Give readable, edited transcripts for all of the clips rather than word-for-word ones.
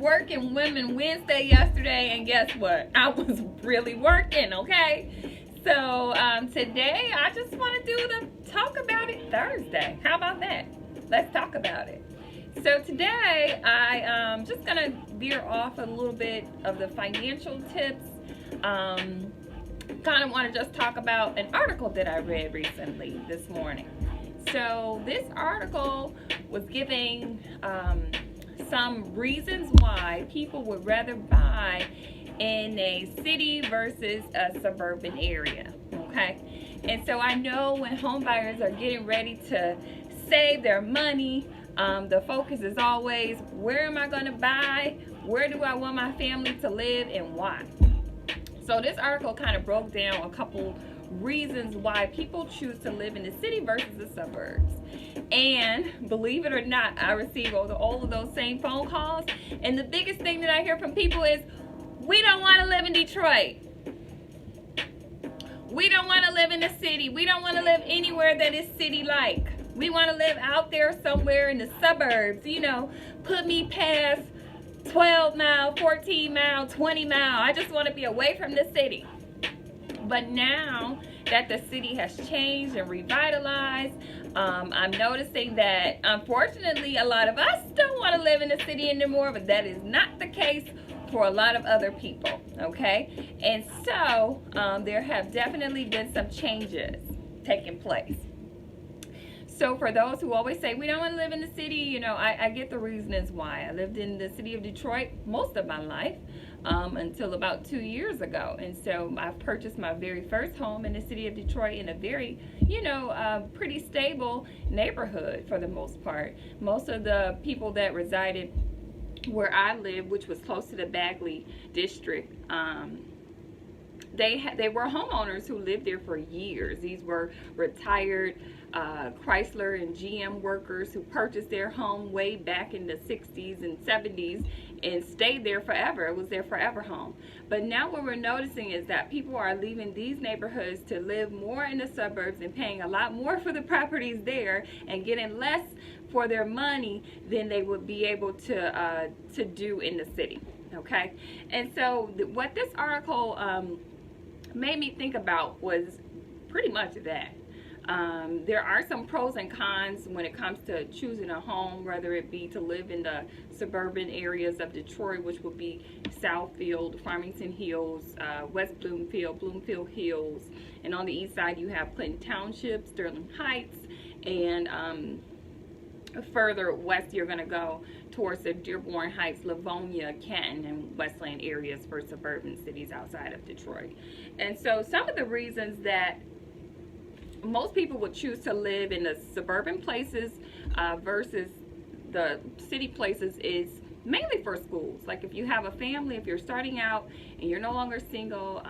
working Women Wednesday yesterday, and guess what? I was really working, okay? So today I just want to do the Talk About It Thursday. How about that? Let's talk about it. So today I'm just going to veer off a little bit of the financial tips. Kind of want to just talk about an article that I read recently this morning. So this article was giving some reasons why people would rather buy in a city versus a suburban area, okay? And so I know when home buyers are getting ready to save their money, the focus is always, where am I going to buy? Where do I want my family to live, and why? So this article kind of broke down a couple reasons why people choose to live in the city versus the suburbs. And believe it or not, I receive all of those same phone calls. And the biggest thing that I hear from people is, we don't want to live in Detroit. We don't want to live in the city. We don't want to live anywhere that is city-like. We want to live out there somewhere in the suburbs. You know, put me past 12 mile, 14 mile, 20 mile. I just want to be away from the city. But now that the city has changed and revitalized, I'm noticing that unfortunately a lot of us don't want to live in the city anymore, but that is not the case for a lot of other people, okay? And so there have definitely been some changes taking place. So for those who always say, we don't want to live in the city, you know, I get the reasons why. I lived in the city of Detroit most of my life until about 2 years ago. And so I purchased my very first home in the city of Detroit in a very, pretty stable neighborhood for the most part. Most of the people that resided where I lived, which was close to the Bagley district, they were homeowners who lived there for years. These were retired Chrysler and GM workers who purchased their home way back in the 60s and 70s and stayed there forever. It was their forever home. But now what we're noticing is that people are leaving these neighborhoods to live more in the suburbs and paying a lot more for the properties there and getting less for their money than they would be able to do in the city. Okay, and so what this article made me think about was pretty much that. There are some pros and cons when it comes to choosing a home, whether it be to live in the suburban areas of Detroit, which would be Southfield, Farmington Hills, West Bloomfield Hills, and on the east side you have Clinton Township, Sterling Heights, and further west you're going to go towards the Dearborn Heights, Livonia, Canton, and Westland areas for suburban cities outside of Detroit. And so some of the reasons that most people would choose to live in the suburban places versus the city places is mainly for schools. Like if you have a family, if you're starting out and you're no longer single,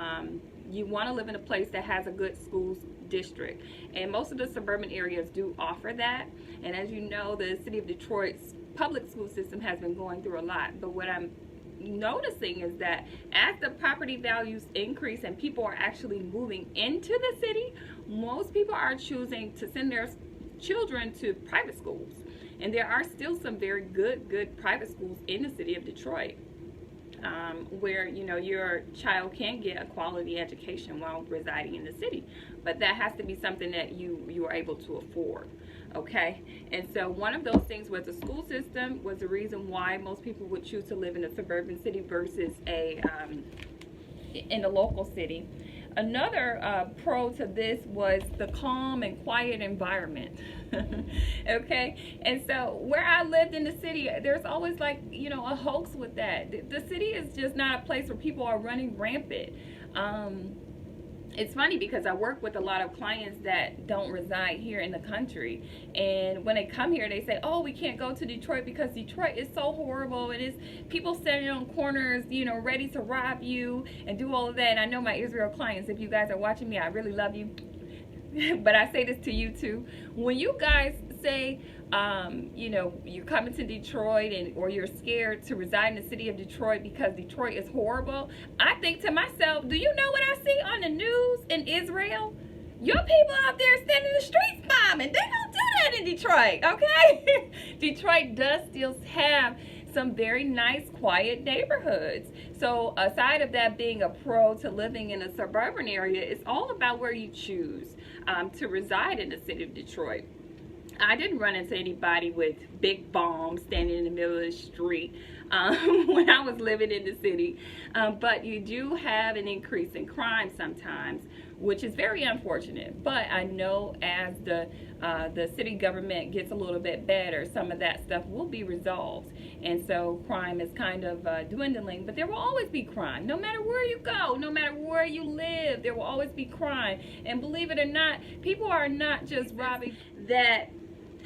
you want to live in a place that has a good schools district. And most of the suburban areas do offer that. And as you know, the city of Detroit's public school system has been going through a lot. But what I'm noticing is that as the property values increase and people are actually moving into the city, most people are choosing to send their children to private schools. And there are still some very good private schools in the city of Detroit where your child can get a quality education while residing in the city. But that has to be something that you are able to afford. Okay, and so one of those things was the school system was the reason why most people would choose to live in a suburban city versus in a local city. Another pro to this was the calm and quiet environment. Okay, and so where I lived in the city, there's always a hoax with that. The city is just not a place where people are running rampant. It's funny because I work with a lot of clients that don't reside here in the country, and when they come here they say, oh, we can't go to Detroit because Detroit is so horrible. It is people standing on corners, ready to rob you and do all of that. And I know my Israel clients, if you guys are watching me, I really love you. But I say this to you too. When you guys say, you're coming to Detroit or you're scared to reside in the city of Detroit because Detroit is horrible, I think to myself, do you know what I see on the news in Israel? Your people out there standing in the streets bombing. They don't do that in Detroit, okay? Detroit does still have some very nice, quiet neighborhoods. So aside of that being a pro to living in a suburban area, it's all about where you choose to reside in the city of Detroit. I didn't run into anybody with big bombs standing in the middle of the street when I was living in the city, but you do have an increase in crime sometimes, which is very unfortunate. But I know as the city government gets a little bit better, some of that stuff will be resolved, and so crime is kind of dwindling. But there will always be crime, no matter where you go, no matter where you live. There will always be crime, and believe it or not, people are not just robbing that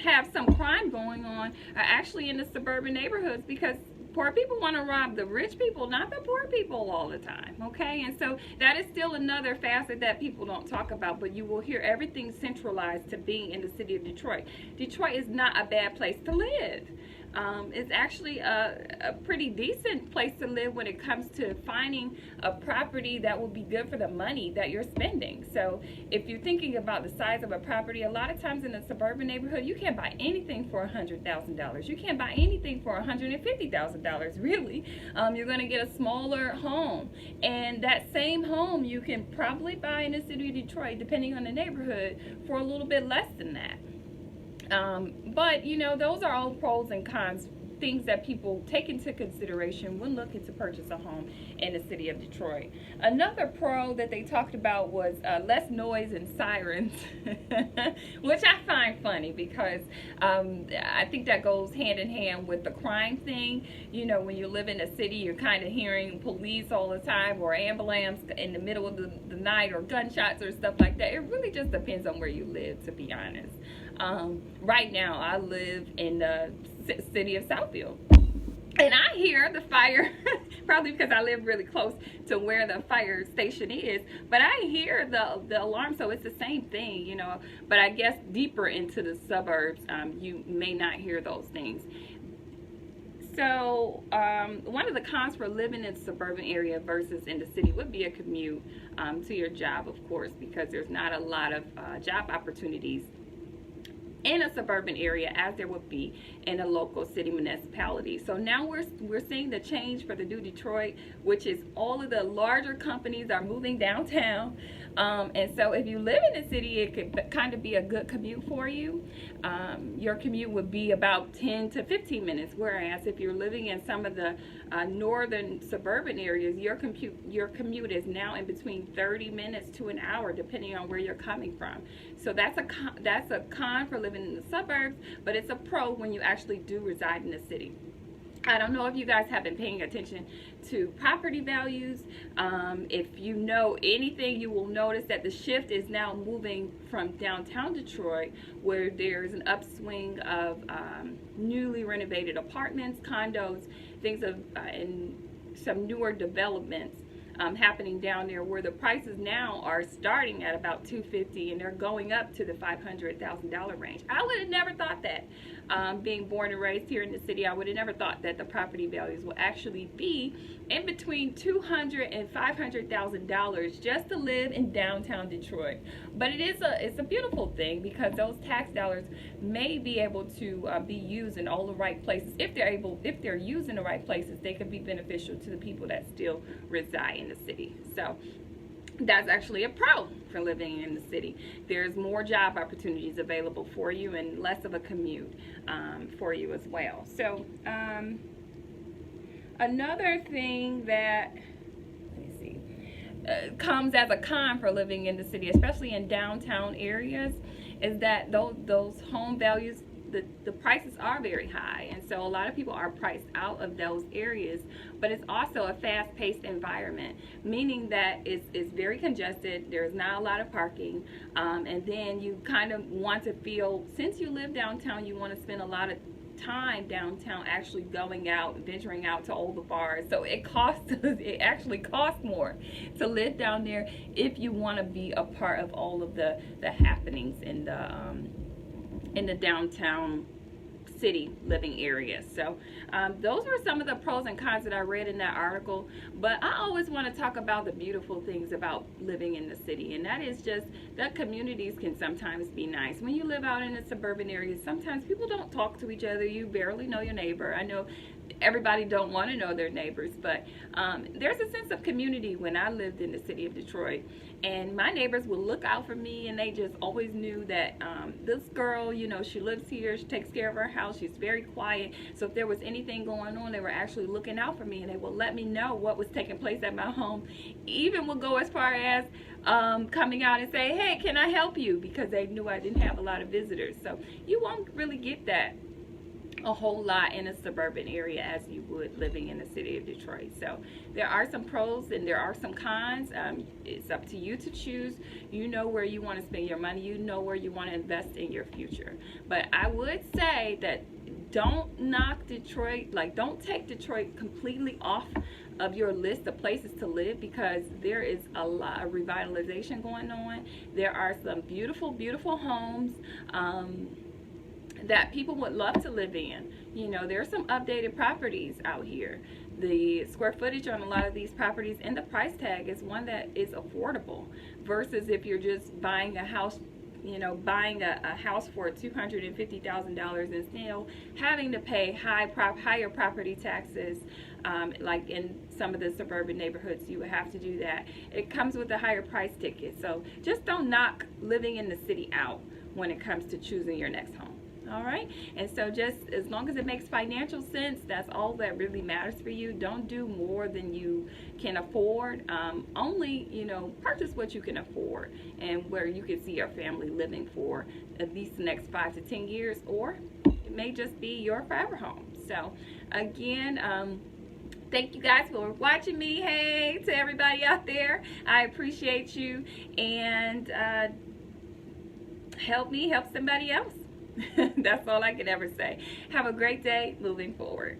have some crime going on are actually in the suburban neighborhoods, because poor people want to rob the rich people, not the poor people all the time, okay? And so that is still another facet that people don't talk about, but you will hear everything centralized to being in the city of Detroit. Detroit is not a bad place to live. It's actually a pretty decent place to live when it comes to finding a property that will be good for the money that you're spending. So if you're thinking about the size of a property, a lot of times in a suburban neighborhood, you can't buy anything for $100,000. You can't buy anything for $150,000, really. You're going to get a smaller home. And that same home you can probably buy in the city of Detroit, depending on the neighborhood, for a little bit less than that. But you know, those are all pros and cons, things that people take into consideration when looking to purchase a home in the city of Detroit. Another pro that they talked about was less noise and sirens, which I find funny, because I think that goes hand in hand with the crime thing. You know, when you live in a city, you're kind of hearing police all the time, or ambulance in the middle of the night, or gunshots or stuff like that. It really just depends on where you live, to be honest. Right now I live in the city of Southfield, and I hear the fire probably because I live really close to where the fire station is, but I hear the alarm. So it's the same thing, you know, but I guess deeper into the suburbs you may not hear those things. So one of the cons for living in a suburban area versus in the city would be a commute to your job, of course, because there's not a lot of job opportunities in a suburban area as there would be in a local city municipality. So now we're seeing the change for the new Detroit, which is all of the larger companies are moving downtown. And so if you live in the city, it could kind of be a good commute for you. Your commute would be about 10 to 15 minutes, whereas if you're living in some of the northern suburban areas, your commute is now in between 30 minutes to an hour, depending on where you're coming from. So that's a con for living in the suburbs, but it's a pro when you actually do reside in the city. I don't know if you guys have been paying attention to property values. If you know anything, you will notice that the shift is now moving from downtown Detroit, where there's an upswing of newly renovated apartments, condos, things of and some newer developments happening down there, where the prices now are starting at about $250 and they're going up to the $500,000 range. I would have never thought that. Being born and raised here in the city, I would have never thought that the property values will actually be in between $200,000 and $500,000 just to live in downtown Detroit. But it's a beautiful thing, because those tax dollars may be able to be used in all the right places. If they're used in the right places, they could be beneficial to the people that still reside in the city. So that's actually a pro for living in the city. There's more job opportunities available for you and less of a commute for you as well. So another thing that, comes as a con for living in the city, especially in downtown areas, is that those home values, the prices are very high, and so a lot of people are priced out of those areas. But it's also a fast-paced environment, meaning that it's very congested. There's not a lot of parking, and then you kind of want to feel, since you live downtown, you want to spend a lot of time downtown actually going out, venturing out to all the bars. So it actually costs more to live down there if you want to be a part of all of the happenings in the downtown city living areas. So those were some of the pros and cons that I read in that article. But I always want to talk about the beautiful things about living in the city, and that is just that communities can sometimes be nice. When you live out in the suburban areas, sometimes people don't talk to each other. You barely know your neighbor. I know everybody don't want to know their neighbors, but there's a sense of community when I lived in the city of Detroit, and my neighbors would look out for me, and they just always knew that this girl, you know, she lives here, she takes care of her house, she's very quiet. So if there was anything going on, they were actually looking out for me, and they would let me know what was taking place at my home. Even would go as far as coming out and say, hey, can I help you, because they knew I didn't have a lot of visitors. So you won't really get that a whole lot in a suburban area as you would living in the city of Detroit. So there are some pros and there are some cons. It's up to you to choose. You know where you want to spend your money. You know where you want to invest in your future. But I would say that don't knock Detroit, like don't take Detroit completely off of your list of places to live, because there is a lot of revitalization going on. There are some beautiful, beautiful homes that people would love to live in. You know, there are some updated properties out here. The square footage on a lot of these properties and the price tag is one that is affordable, versus if you're just buying a house, you know, buying a house for $250,000 and still having to pay higher property taxes. Like in some of the suburban neighborhoods, you would have to do that. It comes with a higher price ticket. So just don't knock living in the city out when it comes to choosing your next home. All right, and so just as long as it makes financial sense, that's all that really matters for you. Don't do more than you can afford. Only, you know, purchase what you can afford and where you can see your family living for at least the next 5 to 10 years, or it may just be your forever home. So again, thank you guys for watching me. Hey, to everybody out there, I appreciate you, and help me help somebody else. That's all I can ever say. Have a great day moving forward.